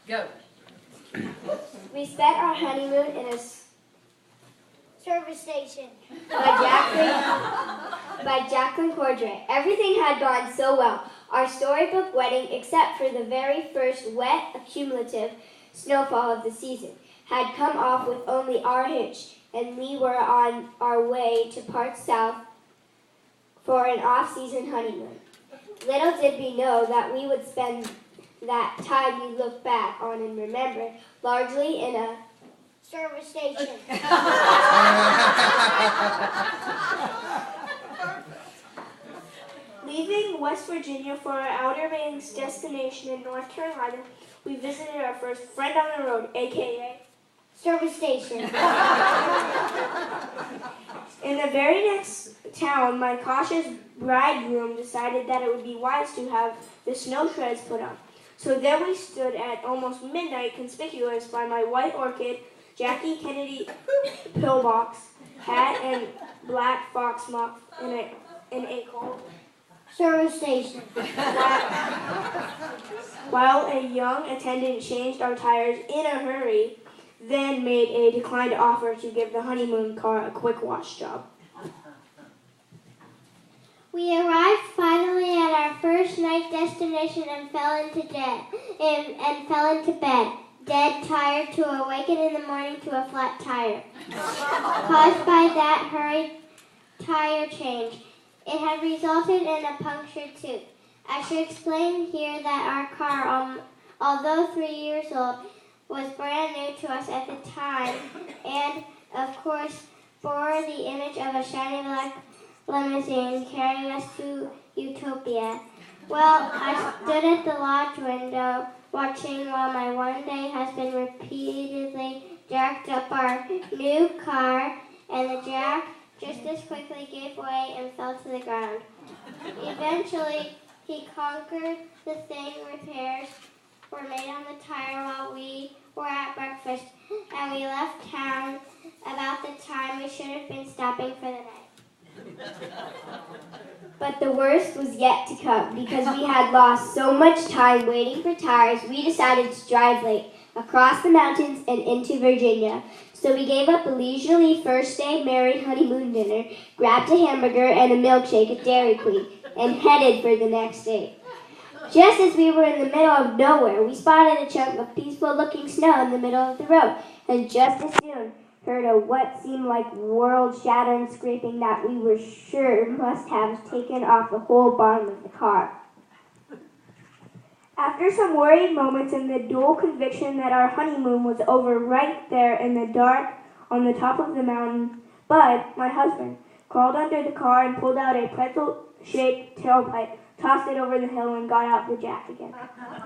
Go. We spent our honeymoon in a Service station. by Jacqueline Cordray. Everything had gone so well. Our storybook wedding, except for the very first wet, accumulative snowfall of the season, had come off with only our hitch, and we were on our way to Park South for an off-season honeymoon. Little did we know that we would spend that time we look back on and remember, largely in a Service station. Leaving West Virginia for our Outer Banks destination in North Carolina, we visited our first friend on the road, aka Service station. in the very next town. My cautious bridegroom decided that it would be wise to have the snow sheds put up. So there we stood at almost midnight, conspicuous by my white orchid, Jackie Kennedy pillbox, hat, and black fox muff in a cold. Service station. While a young attendant changed our tires in a hurry, then made a declined offer to give the honeymoon car a quick wash job. We arrived finally at our first night destination and fell into bed. Dead tired to awaken in the morning to a flat tire, caused by that hurried tire change. It had resulted in a punctured tooth. I should explain here that our car, although 3 years old, was brand new to us at the time, and of course bore the image of a shiny black limousine carrying us to utopia. Well, I stood at the lodge window watching while my one-day husband repeatedly jacked up our new car, and the jack just as quickly gave way and fell to the ground. Eventually, he conquered the thing. Repairs were made on the tire while we were at breakfast, and we left town about the time we should have been stopping for the night. But the worst was yet to come. Because we had lost so much time waiting for tires, we decided to drive late across the mountains and into Virginia. So we gave up a leisurely first day married honeymoon dinner, grabbed a hamburger and a milkshake at Dairy Queen, and headed for the next date. Just as we were in the middle of nowhere, we spotted a chunk of peaceful-looking snow in the middle of the road, and just as soon heard a what seemed like world-shattering scraping that we were sure must have taken off the whole bottom of the car. After some worried moments and the dual conviction that our honeymoon was over right there in the dark on the top of the mountain, Bud, my husband, crawled under the car and pulled out a pretzel-shaped tailpipe, tossed it over the hill, and got out the jack again.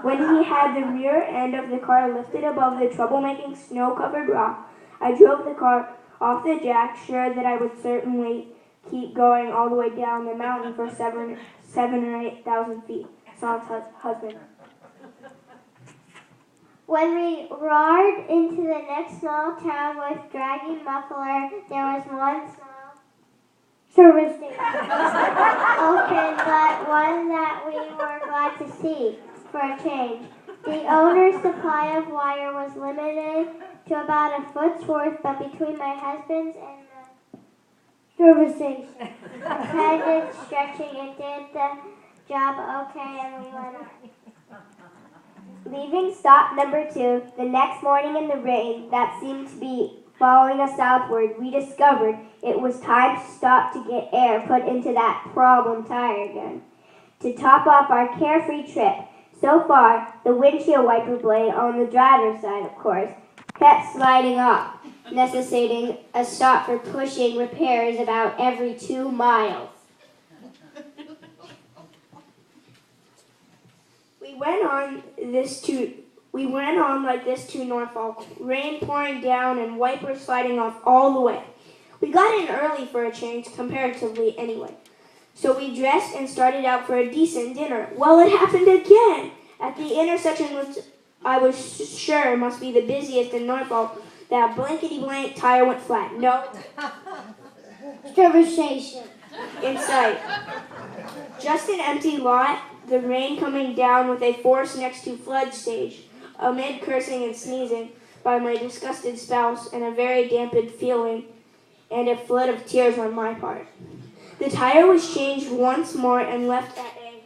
When he had the rear end of the car lifted above the troublemaking snow-covered rock, I drove the car off the jack, sure that I would certainly keep going all the way down the mountain for 7 or 8,000 feet. Son's husband. When we roared into the next small town with dragging muffler, there was one small service station open, but one that we were glad to see for a change. The owner's supply of wire was limited to about a foot's worth, but between my husband's and the service station attendant stretching, it did the job okay, and we went on. Leaving stop number 2, the next morning in the rain that seemed to be following us southward, we discovered it was time to stop to get air put into that problem tire again. To top off our carefree trip, so far, the windshield wiper blade on the driver's side, of course, kept sliding off, necessitating a stop for pushing repairs about every 2 miles. We went on like this to Norfolk, rain pouring down and wipers sliding off all the way. We got in early for a change, comparatively anyway. So we dressed and started out for a decent dinner. Well, it happened again! At the intersection which I was sure must be the busiest in Norfolk, that blankety-blank tire went flat. No. Service station. In sight. Just an empty lot, the rain coming down with a force next to flood stage. amid cursing and sneezing by my disgusted spouse and a very dampened feeling and a flood of tears on my part. The tire was changed once more and left at a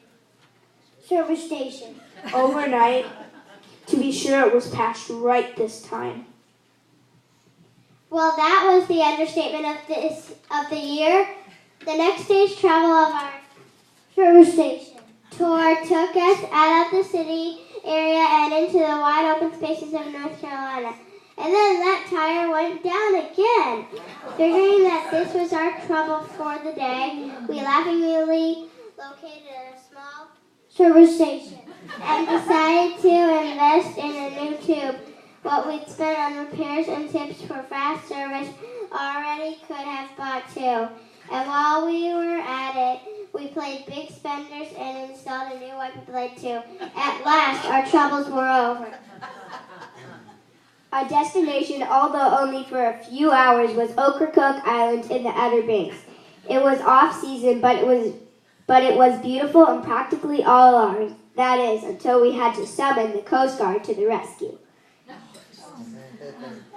service station. overnight. To be sure, it was patched right this time. Well, that was the understatement of the year. The next day's travel of our service station tour took us out of the city area and into the wide open spaces of North Carolina. And then that tire went down again. Figuring that this was our trouble for the day, we laughingly located a small service station and decided to invest in a new tube. What we'd spent on repairs and tips for fast service already could have bought too. And while we were at it, we played big spenders and installed a new wiper blade too. At last, our troubles were over. Our destination, although only for a few hours, was Ocracoke Island in the Outer Banks. It was off-season, but it was beautiful and practically all ours. That is, until we had to summon the Coast Guard to the rescue.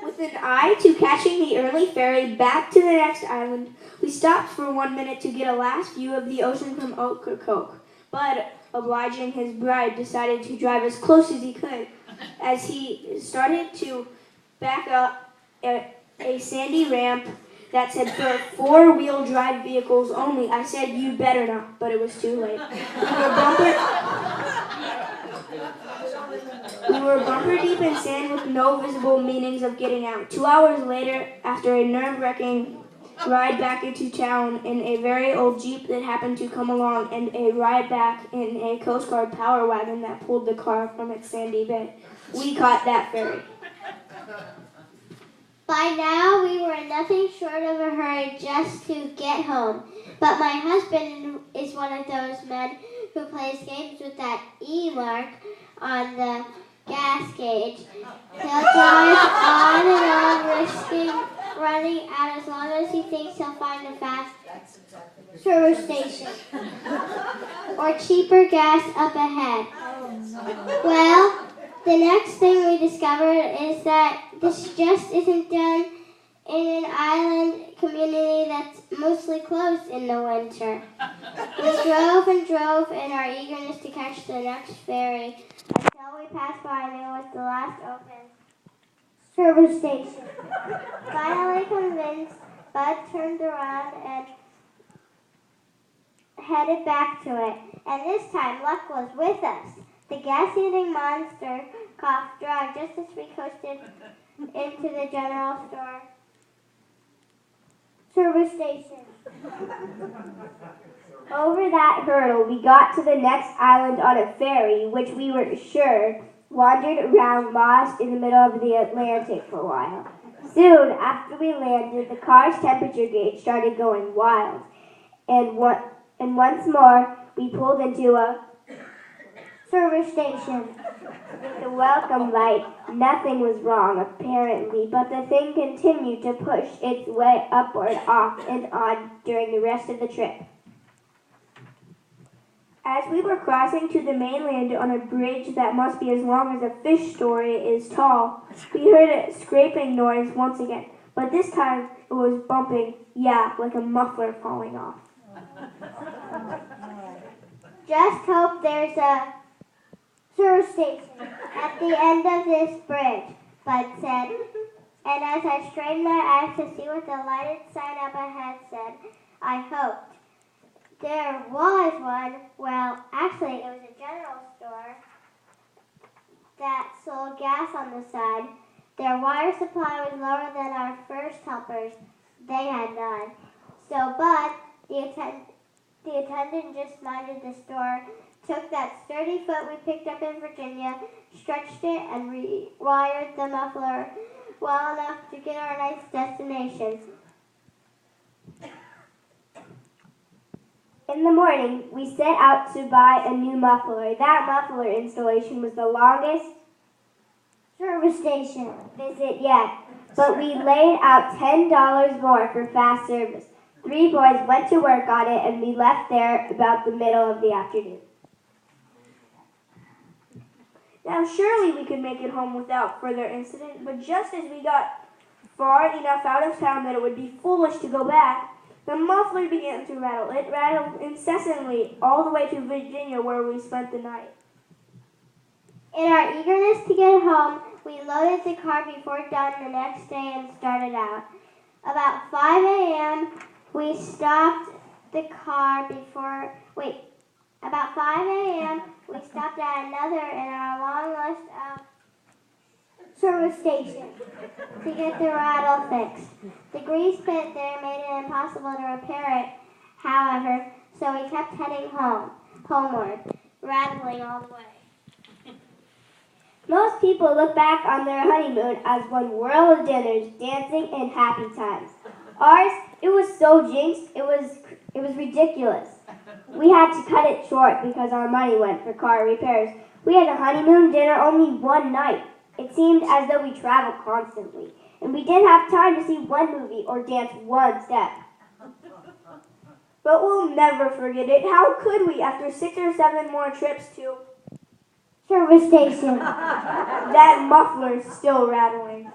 With an eye to catching the early ferry back to the next island, we stopped for 1 minute to get a last view of the ocean from Ocracoke. Bud, obliging his bride, decided to drive as close as he could. As he started to back up a sandy ramp that said for four-wheel drive vehicles only, I said, "You better not," but it was too late. We were bumper deep in sand with no visible meanings of getting out. 2 hours later, after a nerve-wracking ride back into town in a very old Jeep that happened to come along and a ride back in a Coast Guard power wagon that pulled the car from its sandy bed, we caught that ferry. By now, we were in nothing short of a hurry just to get home. But my husband is one of those men who plays games with that E mark on the gas gauge. He'll drive on and on, risking running out as long as he thinks he'll find a fast service station or cheaper gas up ahead. Well, the next thing we discovered is that this just isn't done in an island community that's mostly closed in the winter. We drove and drove in our eagerness to catch the next ferry until we passed by and it was the last open service station. Finally convinced, Bud turned around and headed back to it. And this time, luck was with us. The gas-eating monster coughed dry just as we coasted into the general store service station. Over that hurdle, we got to the next island on a ferry, which we were sure wandered around lost in the middle of the Atlantic for a while. Soon after we landed, the car's temperature gauge started going wild, and once more we pulled into a service station. with the welcome light. Nothing was wrong, apparently, but the thing continued to push its way upward, off, and on during the rest of the trip. As we were crossing to the mainland on a bridge that must be as long as a fish story is tall, we heard a scraping noise once again, but this time it was bumping, like a muffler falling off. Just hope there's a service station at the end of this bridge, Bud said. And as I strained my eyes to see what the lighted sign up ahead said, I hoped. There was one. Well, actually, it was a general store that sold gas on the side. Their water supply was lower than our first helpers. They had none. So Bud, the attendant just minded the store, took that sturdy foot we picked up in Virginia, stretched it, and rewired the muffler well enough to get our nice destination. In the morning, we set out to buy a new muffler. That muffler installation was the longest Service station. visit yet, but we laid out $10 more for fast service. 3 boys went to work on it, and we left there about the middle of the afternoon. Now surely we could make it home without further incident, but just as we got far enough out of town that it would be foolish to go back, the muffler began to rattle. It rattled incessantly all the way to Virginia, where we spent the night. In our eagerness to get home, we loaded the car before dawn the next day and started out. About 5 a.m., we stopped the car About 5 a.m., we stopped at another in our long list of service stations to get the rattle fixed. The grease pit there made it impossible to repair it, however, so we kept heading homeward, rattling all the way. Most people look back on their honeymoon as one whirl of dinners, dancing, and happy times. Ours, it was so jinxed, it was ridiculous. We had to cut it short because our money went for car repairs. We had a honeymoon dinner only one night. It seemed as though we traveled constantly, and we didn't have time to see one movie or dance one step. But we'll never forget it. How could we after 6 or 7 more trips to Service station. that muffler's still rattling?